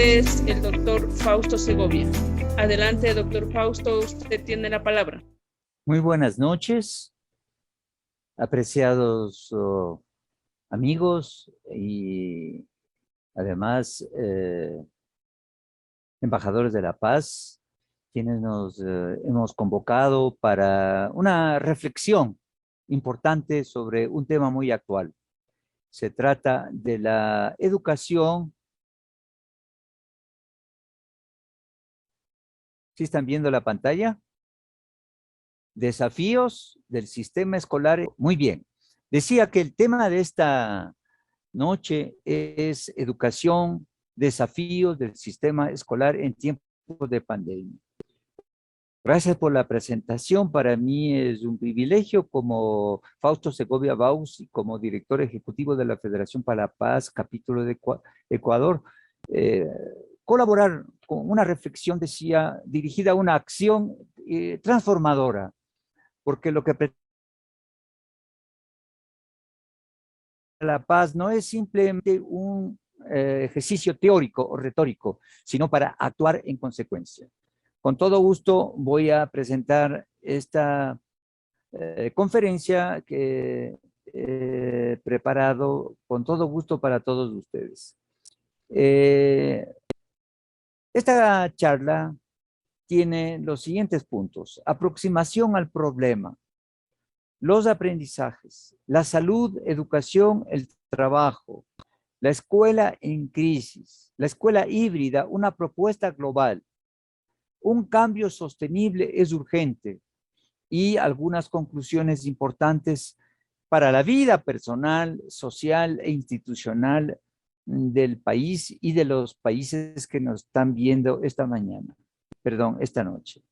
ustedes el doctor Fausto Segovia. Adelante, doctor Fausto, usted tiene la palabra. Muy buenas noches, apreciados amigos y además embajadores de la paz, quienes nos hemos convocado para una reflexión importante sobre un tema muy actual. Se trata de la educación. ¿Sí están viendo la pantalla? Desafíos del sistema escolar. Muy bien. Decía que el tema de esta noche es educación, desafíos del sistema escolar en tiempos de pandemia. Gracias por la presentación. Para mí es un privilegio como Fausto Segovia Baus y como director ejecutivo de la Federación para la Paz, capítulo de Ecuador, colaborar con una reflexión, decía, dirigida a una acción transformadora, porque lo que la paz no es simplemente un ejercicio teórico o retórico, sino para actuar en consecuencia. Con todo gusto voy a presentar esta conferencia que he preparado con todo gusto para todos ustedes. Esta charla tiene los siguientes puntos: aproximación al problema, los aprendizajes, la salud, educación, el trabajo, la escuela en crisis, la escuela híbrida, una propuesta global, un cambio sostenible es urgente y algunas conclusiones importantes para la vida personal, social e institucional del país y de los países que nos están viendo esta noche.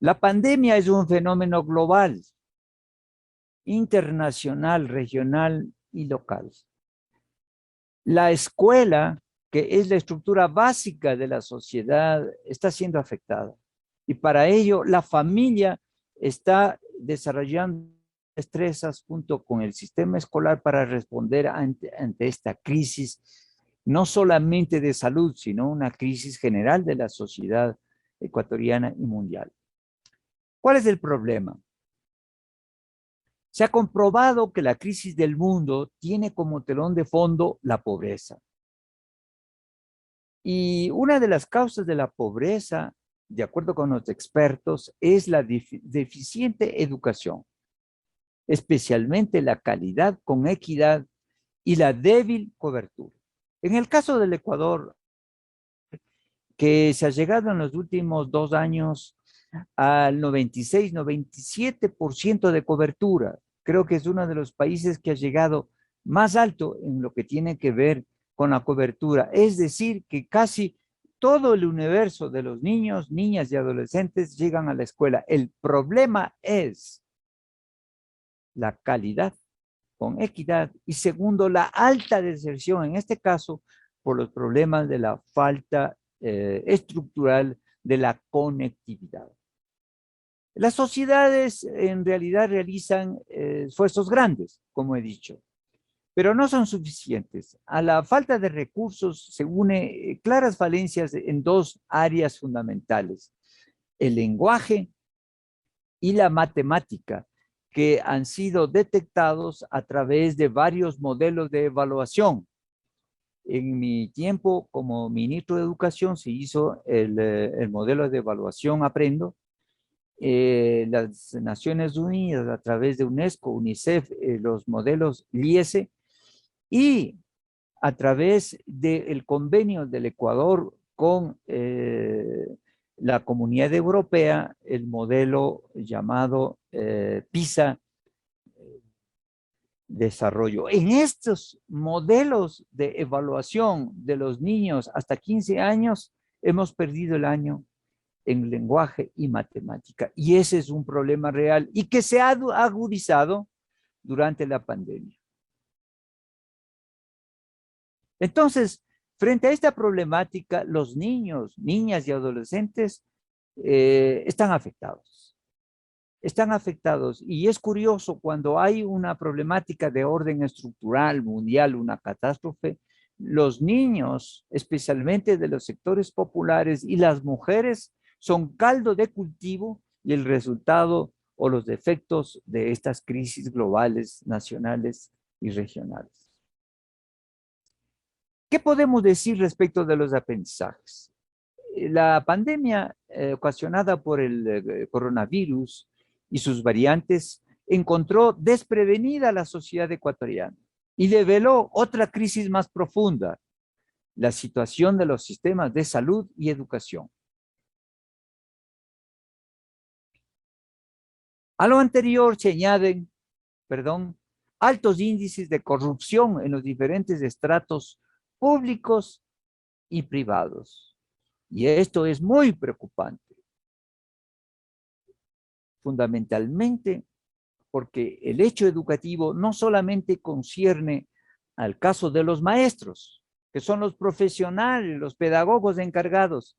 La pandemia es un fenómeno global, internacional, regional y local. La escuela, que es la estructura básica de la sociedad, está siendo afectada. Y para ello, la familia está desarrollando destrezas junto con el sistema escolar para responder ante esta crisis, no solamente de salud, sino una crisis general de la sociedad ecuatoriana y mundial. ¿Cuál es el problema? Se ha comprobado que la crisis del mundo tiene como telón de fondo la pobreza. Y una de las causas de la pobreza, de acuerdo con los expertos, es la deficiente educación, especialmente la calidad con equidad y la débil cobertura. En el caso del Ecuador, que se ha llegado en los últimos 2 años al 96, 97% de cobertura, creo que es uno de los países que ha llegado más alto en lo que tiene que ver con la cobertura. Es decir, que casi todo el universo de los niños, niñas y adolescentes llegan a la escuela. El problema es la calidad con equidad y segundo, la alta deserción, en este caso, por los problemas de la falta estructural de la conectividad. Las sociedades en realidad realizan esfuerzos grandes, como he dicho, pero no son suficientes. A la falta de recursos se une claras falencias en 2 áreas fundamentales: el lenguaje y la matemática, que han sido detectados a través de varios modelos de evaluación. En mi tiempo como ministro de Educación se hizo el modelo de evaluación Aprendo. Las Naciones Unidas a través de UNESCO, UNICEF, los modelos LIESE y a través del convenio del Ecuador con la Comunidad Europea, el modelo llamado PISA Desarrollo. En estos modelos de evaluación de los niños hasta 15 años, hemos perdido el año en lenguaje y matemática. Y ese es un problema real y que se ha agudizado durante la pandemia. Entonces, frente a esta problemática, los niños, niñas y adolescentes están afectados. Están afectados y es curioso cuando hay una problemática de orden estructural mundial, una catástrofe, Los niños, especialmente de los sectores populares, y las mujeres son caldo de cultivo y el resultado o los efectos de estas crisis globales, nacionales y regionales. ¿Qué podemos decir respecto de los aprendizajes? La pandemia ocasionada por el coronavirus y sus variantes encontró desprevenida a la sociedad ecuatoriana y develó otra crisis más profunda, la situación de los sistemas de salud y educación. A lo anterior se añaden, altos índices de corrupción en los diferentes estratos públicos y privados. Y esto es muy preocupante, fundamentalmente porque el hecho educativo no solamente concierne al caso de los maestros, que son los profesionales, los pedagogos encargados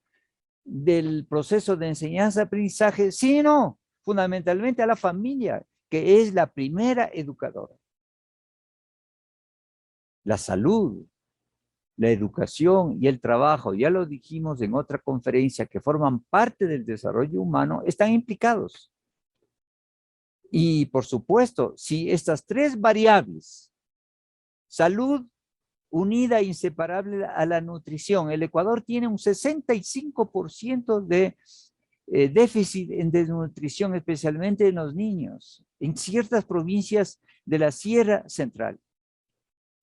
del proceso de enseñanza-aprendizaje, sino fundamentalmente a la familia, que es la primera educadora. La salud, la educación y el trabajo, ya lo dijimos en otra conferencia, que forman parte del desarrollo humano, están implicados. Y por supuesto, si estas tres variables, salud unida e inseparable a la nutrición, el Ecuador tiene un 65% de déficit en desnutrición, especialmente en los niños, en ciertas provincias de la Sierra Central.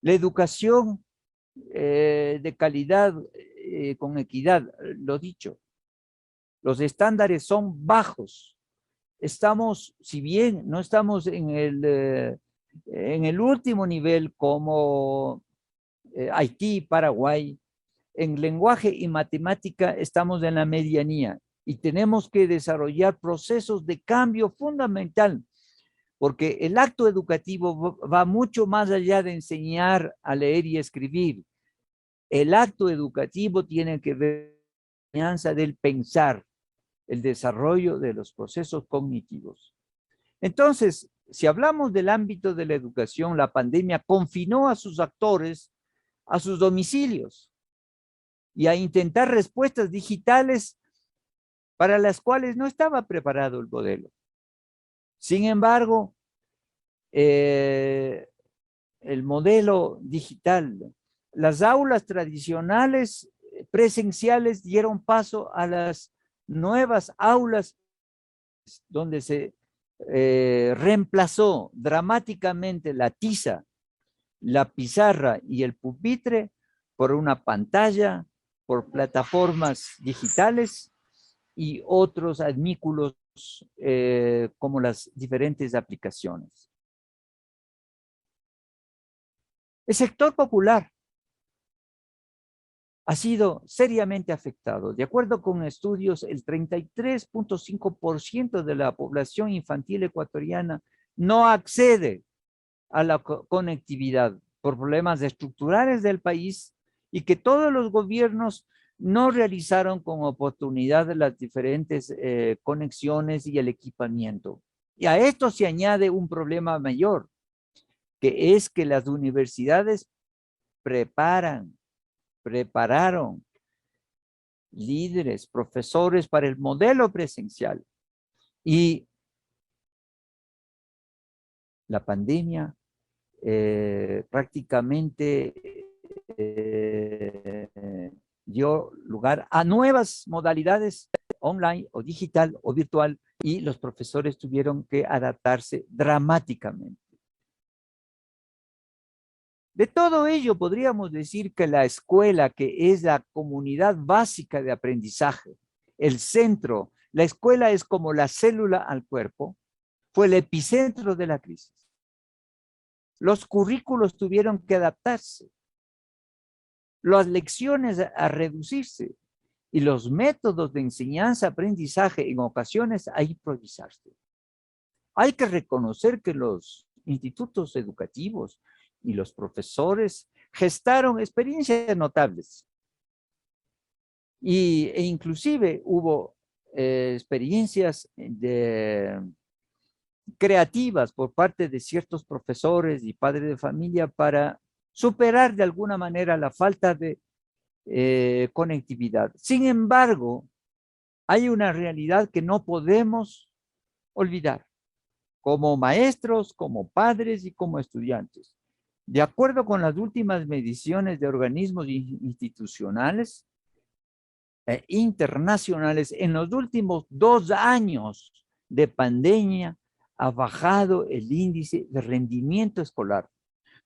La educación de calidad, con equidad, lo dicho, los estándares son bajos. Estamos, si bien no estamos en el último nivel como Haití, Paraguay, en lenguaje y matemática estamos en la medianía y tenemos que desarrollar procesos de cambio fundamental, porque el acto educativo va mucho más allá de enseñar a leer y escribir. El acto educativo tiene que ver con la enseñanza del pensar, el desarrollo de los procesos cognitivos. Entonces, si hablamos del ámbito de la educación, la pandemia confinó a sus actores a sus domicilios y a intentar respuestas digitales para las cuales no estaba preparado el modelo. Sin embargo, el modelo digital, las aulas tradicionales presenciales dieron paso a las nuevas aulas donde se reemplazó dramáticamente la tiza, la pizarra y el pupitre por una pantalla, por plataformas digitales y otros admículos como las diferentes aplicaciones. El sector popular ha sido seriamente afectado. De acuerdo con estudios, el 33.5% de la población infantil ecuatoriana no accede a la conectividad por problemas estructurales del país y que todos los gobiernos no realizaron con oportunidad las diferentes conexiones y el equipamiento. Y a esto se añade un problema mayor, que es que las universidades prepararon líderes, profesores para el modelo presencial. Y la pandemia prácticamente dio lugar a nuevas modalidades online o digital o virtual y los profesores tuvieron que adaptarse dramáticamente. De todo ello podríamos decir que la escuela, que es la comunidad básica de aprendizaje, el centro, la escuela es como la célula al cuerpo, fue el epicentro de la crisis. Los currículos tuvieron que adaptarse, las lecciones a reducirse y los métodos de enseñanza-aprendizaje en ocasiones a improvisarse. Hay que reconocer que los institutos educativos y los profesores gestaron experiencias notables e inclusive hubo experiencias creativas por parte de ciertos profesores y padres de familia para superar de alguna manera la falta de conectividad. Sin embargo, hay una realidad que no podemos olvidar, como maestros, como padres y como estudiantes. De acuerdo con las últimas mediciones de organismos institucionales e internacionales, en los últimos 2 años de pandemia ha bajado el índice de rendimiento escolar.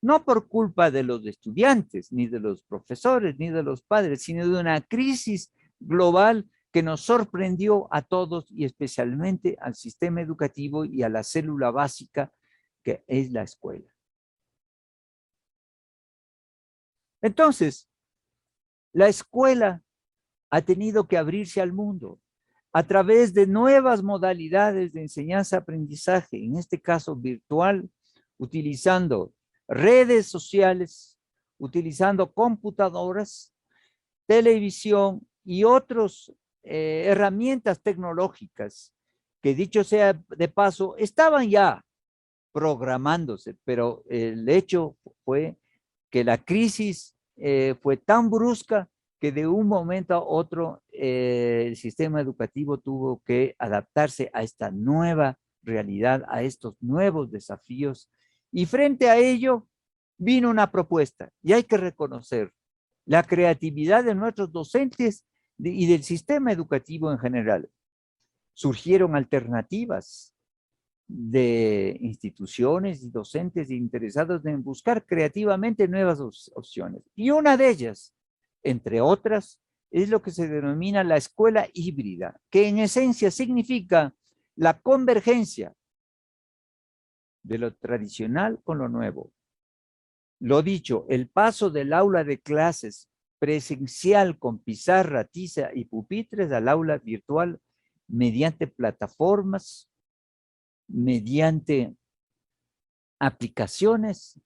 No por culpa de los estudiantes, ni de los profesores, ni de los padres, sino de una crisis global que nos sorprendió a todos y especialmente al sistema educativo y a la célula básica que es la escuela. Entonces, la escuela ha tenido que abrirse al mundo a través de nuevas modalidades de enseñanza-aprendizaje, en este caso virtual, utilizando redes sociales, utilizando computadoras, televisión y otras herramientas tecnológicas que, dicho sea de paso, estaban ya programándose, pero el hecho fue que la crisis fue tan brusca que de un momento a otro el sistema educativo tuvo que adaptarse a esta nueva realidad, a estos nuevos desafíos, y frente a ello vino una propuesta, y hay que reconocer la creatividad de nuestros docentes y del sistema educativo en general. Surgieron alternativas de instituciones y docentes interesados en buscar creativamente nuevas opciones. Y una de ellas, entre otras, es lo que se denomina la escuela híbrida, que en esencia significa la convergencia de lo tradicional con lo nuevo. Lo dicho, el paso del aula de clases presencial con pizarra, tiza y pupitres al aula virtual mediante plataformas, mediante aplicaciones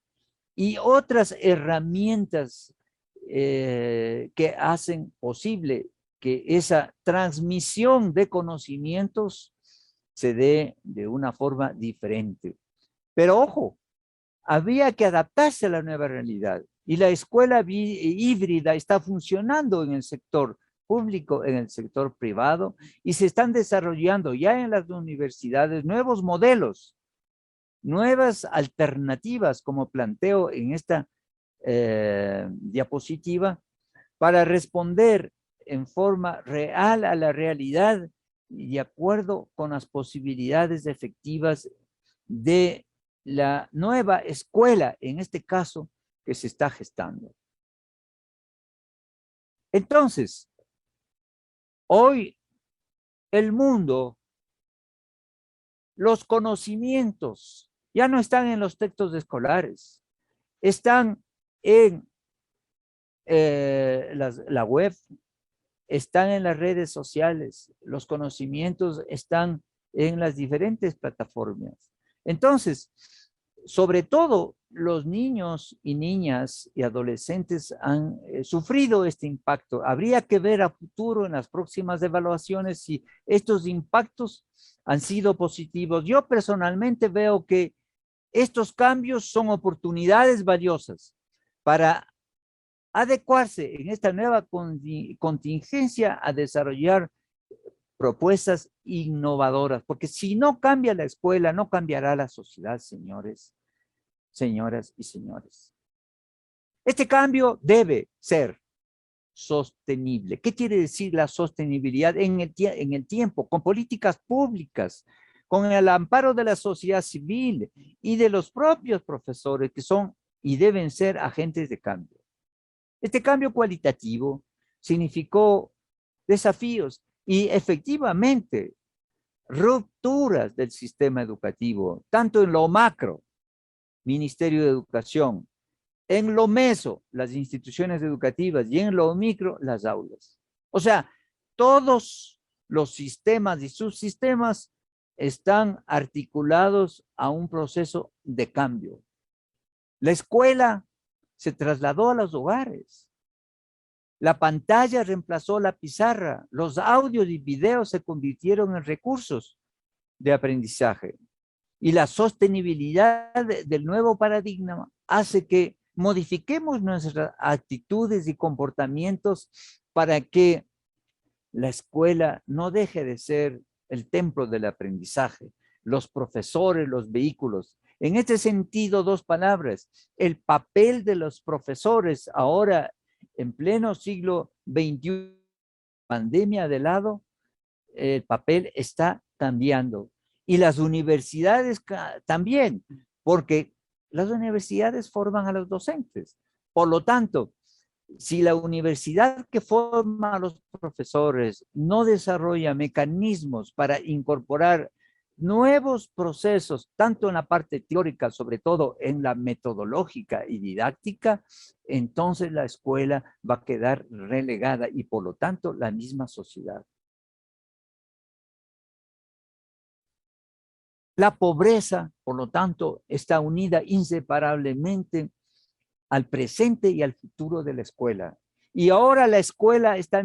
y otras herramientas que hacen posible que esa transmisión de conocimientos se dé de una forma diferente. Pero ojo, había que adaptarse a la nueva realidad y la escuela híbrida está funcionando en el sector público, en el sector privado, y se están desarrollando ya en las universidades nuevos modelos, nuevas alternativas, como planteo en esta diapositiva, para responder en forma real a la realidad y de acuerdo con las posibilidades efectivas de la nueva escuela, en este caso, que se está gestando. Entonces, hoy el mundo, los conocimientos ya no están en los textos escolares, están en la web, están en las redes sociales, los conocimientos están en las diferentes plataformas. Entonces, sobre todo los niños y niñas y adolescentes han sufrido este impacto. Habría que ver a futuro en las próximas evaluaciones si estos impactos han sido positivos. Yo personalmente veo que estos cambios son oportunidades valiosas para adecuarse en esta nueva contingencia a desarrollar propuestas innovadoras, porque si no cambia la escuela, no cambiará la sociedad, señores, señoras y señores. Este cambio debe ser sostenible. ¿Qué quiere decir la sostenibilidad en el tiempo? Con políticas públicas, con el amparo de la sociedad civil y de los propios profesores que son y deben ser agentes de cambio. Este cambio cualitativo significó desafíos y efectivamente rupturas del sistema educativo, tanto en lo macro, Ministerio de Educación, en lo meso, las instituciones educativas, y en lo micro, las aulas. O sea, todos los sistemas y subsistemas están articulados a un proceso de cambio. La escuela se trasladó a los hogares. La pantalla reemplazó la pizarra. Los audios y videos se convirtieron en recursos de aprendizaje. Y la sostenibilidad del nuevo paradigma hace que Modifiquemos nuestras actitudes y comportamientos para que la escuela no deje de ser el templo del aprendizaje, los profesores, los vehículos. En este sentido, dos palabras, el papel de los profesores ahora en pleno siglo XXI, pandemia de lado, el papel está cambiando. Y las universidades también, porque las universidades forman a los docentes. Por lo tanto, si la universidad que forma a los profesores no desarrolla mecanismos para incorporar nuevos procesos, tanto en la parte teórica, sobre todo en la metodológica y didáctica, entonces la escuela va a quedar relegada y por lo tanto la misma sociedad. La pobreza, por lo tanto, está unida inseparablemente al presente y al futuro de la escuela. Y ahora la escuela está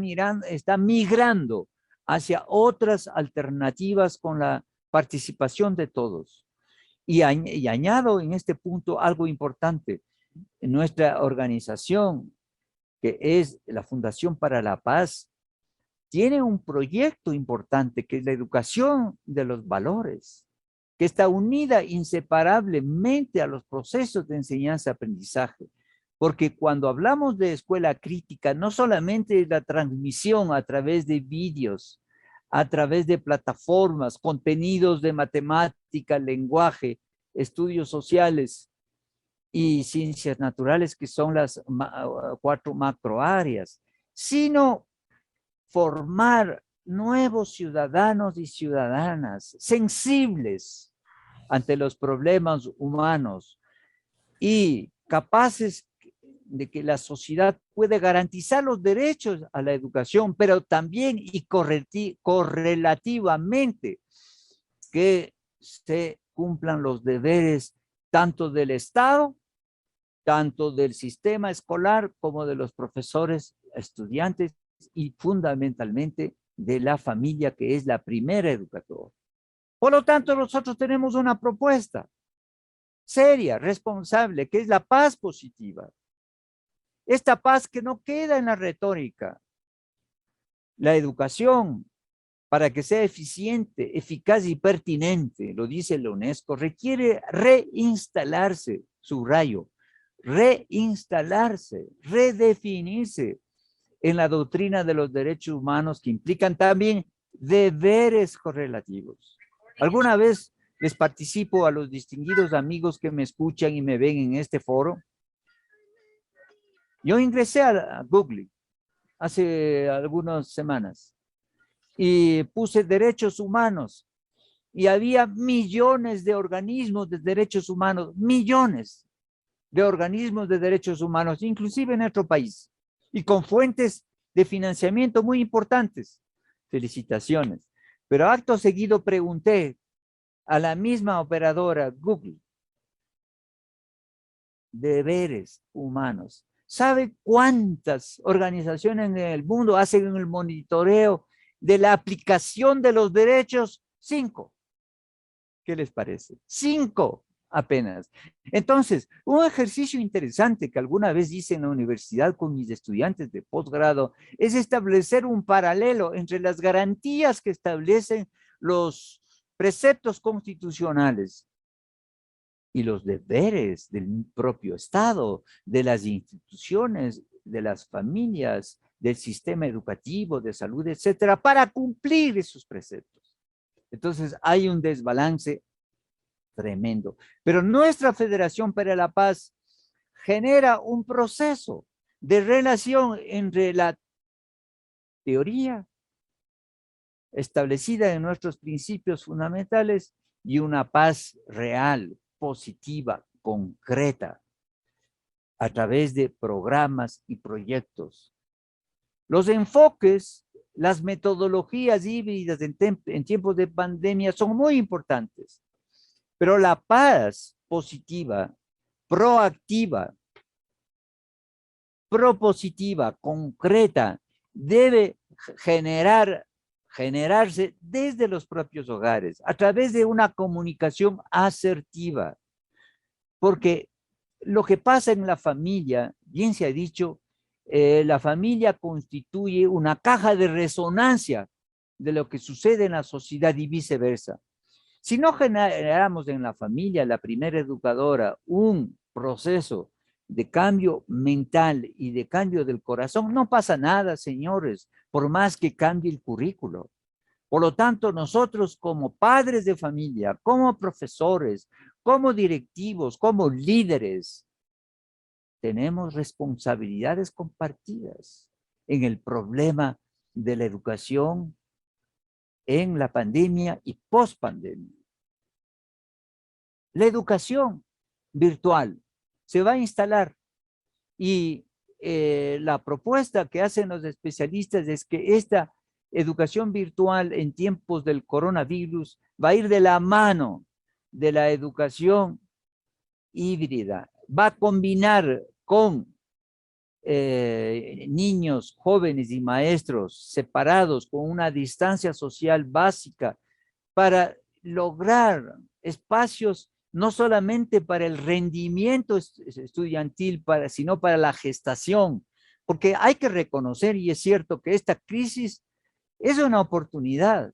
migrando hacia otras alternativas con la participación de todos. Y añado en este punto algo importante. En nuestra organización, que es la Fundación para la Paz, tiene un proyecto importante que es la educación de los valores, que está unida inseparablemente a los procesos de enseñanza-aprendizaje. Porque cuando hablamos de escuela crítica, no solamente es la transmisión a través de vídeos, a través de plataformas, contenidos de matemática, lenguaje, estudios sociales y ciencias naturales, que son las 4 macroáreas, sino formar nuevos ciudadanos y ciudadanas sensibles ante los problemas humanos y capaces de que la sociedad puede garantizar los derechos a la educación, pero también y correlativamente que se cumplan los deberes tanto del Estado, tanto del sistema escolar como de los profesores, estudiantes y fundamentalmente de la familia, que es la primera educadora. Por lo tanto, nosotros tenemos una propuesta seria, responsable, que es la paz positiva. Esta paz que no queda en la retórica. La educación, para que sea eficiente, eficaz y pertinente, lo dice la UNESCO, requiere reinstalarse, subrayo, reinstalarse, redefinirse en la doctrina de los derechos humanos, que implican también deberes correlativos. ¿Alguna vez les participo a los distinguidos amigos que me escuchan y me ven en este foro? Yo ingresé a Google hace algunas semanas y puse derechos humanos y había millones de organismos de derechos humanos, millones de organismos de derechos humanos, inclusive en nuestro país, y con fuentes de financiamiento muy importantes. Felicitaciones. Pero acto seguido pregunté a la misma operadora Google, deberes humanos. ¿Sabe cuántas organizaciones en el mundo hacen el monitoreo de la aplicación de los derechos? 5. ¿Qué les parece? 5 apenas. Entonces, un ejercicio interesante que alguna vez hice en la universidad con mis estudiantes de posgrado es establecer un paralelo entre las garantías que establecen los preceptos constitucionales y los deberes del propio Estado, de las instituciones, de las familias, del sistema educativo, de salud, etcétera, para cumplir esos preceptos. Entonces, hay un desbalance tremendo. Pero nuestra Federación para la Paz genera un proceso de relación entre la teoría establecida en nuestros principios fundamentales y una paz real, positiva, concreta, a través de programas y proyectos. Los enfoques, las metodologías híbridas en tiempos de pandemia son muy importantes, pero la paz positiva, proactiva, propositiva, concreta, debe generarse desde los propios hogares, a través de una comunicación asertiva, porque lo que pasa en la familia, bien se ha dicho, la familia constituye una caja de resonancia de lo que sucede en la sociedad y viceversa. Si no generamos en la familia, la primera educadora, un proceso de cambio mental y de cambio del corazón, no pasa nada, señores, por más que cambie el currículo. Por lo tanto, nosotros como padres de familia, como profesores, como directivos, como líderes, tenemos responsabilidades compartidas en el problema de la educación en la pandemia y post-pandemia. La educación virtual se va a instalar y la propuesta que hacen los especialistas es que esta educación virtual en tiempos del coronavirus va a ir de la mano de la educación híbrida, va a combinar con niños, jóvenes y maestros separados con una distancia social básica para lograr espacios no solamente para el rendimiento estudiantil, sino para la gestación, porque hay que reconocer, y es cierto que esta crisis es una oportunidad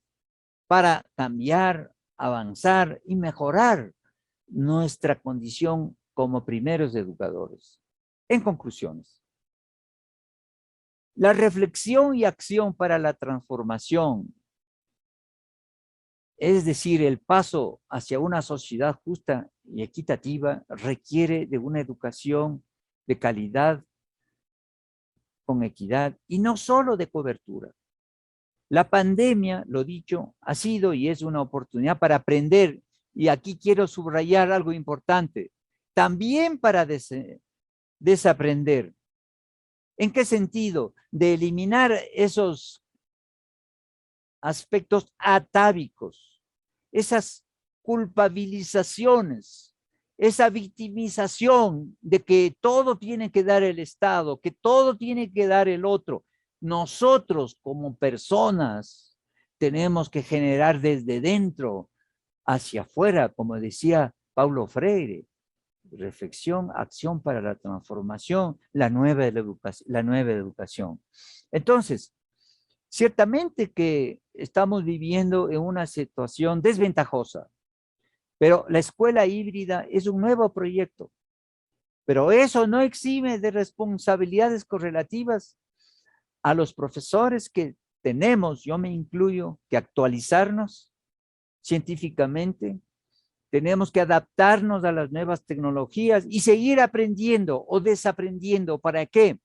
para cambiar, avanzar y mejorar nuestra condición como primeros educadores. En conclusiones, la reflexión y acción para la transformación, es decir, el paso hacia una sociedad justa y equitativa, requiere de una educación de calidad, con equidad y no solo de cobertura. La pandemia, lo dicho, ha sido y es una oportunidad para aprender, y aquí quiero subrayar algo importante, también para desaprender. ¿En qué sentido? De eliminar esos aspectos atávicos, esas culpabilizaciones, esa victimización de que todo tiene que dar el Estado, que todo tiene que dar el otro. Nosotros como personas tenemos que generar desde dentro hacia afuera, como decía Paulo Freire, reflexión, acción para la transformación, la nueva educación. Entonces, ciertamente que estamos viviendo en una situación desventajosa, pero la escuela híbrida es un nuevo proyecto, pero eso no exime de responsabilidades correlativas a los profesores que tenemos, yo me incluyo, que actualizarnos científicamente. Tenemos que adaptarnos a las nuevas tecnologías y seguir aprendiendo o desaprendiendo. ¿Para qué?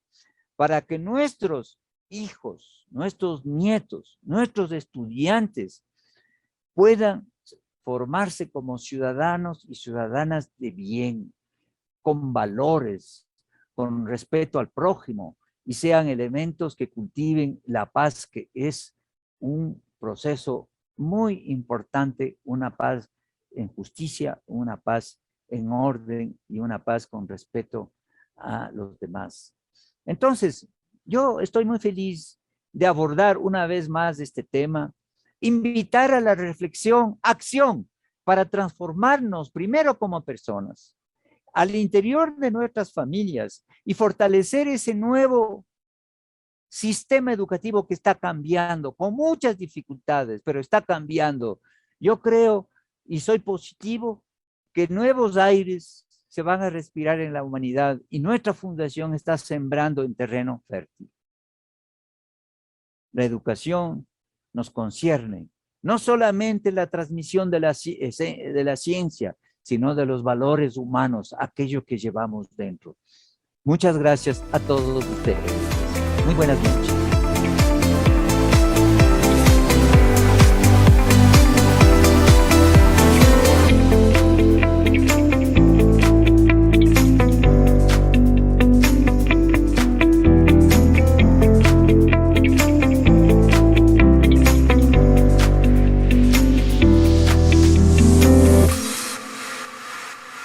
Para que nuestros hijos, nuestros nietos, nuestros estudiantes puedan formarse como ciudadanos y ciudadanas de bien, con valores, con respeto al prójimo, y sean elementos que cultiven la paz, que es un proceso muy importante, una paz en justicia, una paz en orden y una paz con respeto a los demás. Entonces, yo estoy muy feliz de abordar una vez más este tema, invitar a la reflexión, acción, para transformarnos primero como personas, al interior de nuestras familias y fortalecer ese nuevo sistema educativo que está cambiando, con muchas dificultades, pero está cambiando. Yo creo y soy positivo que nuevos aires se van a respirar en la humanidad y nuestra fundación está sembrando en terreno fértil. La educación nos concierne, no solamente la transmisión de la ciencia, sino de los valores humanos, aquello que llevamos dentro. Muchas gracias a todos ustedes. Muy buenas noches.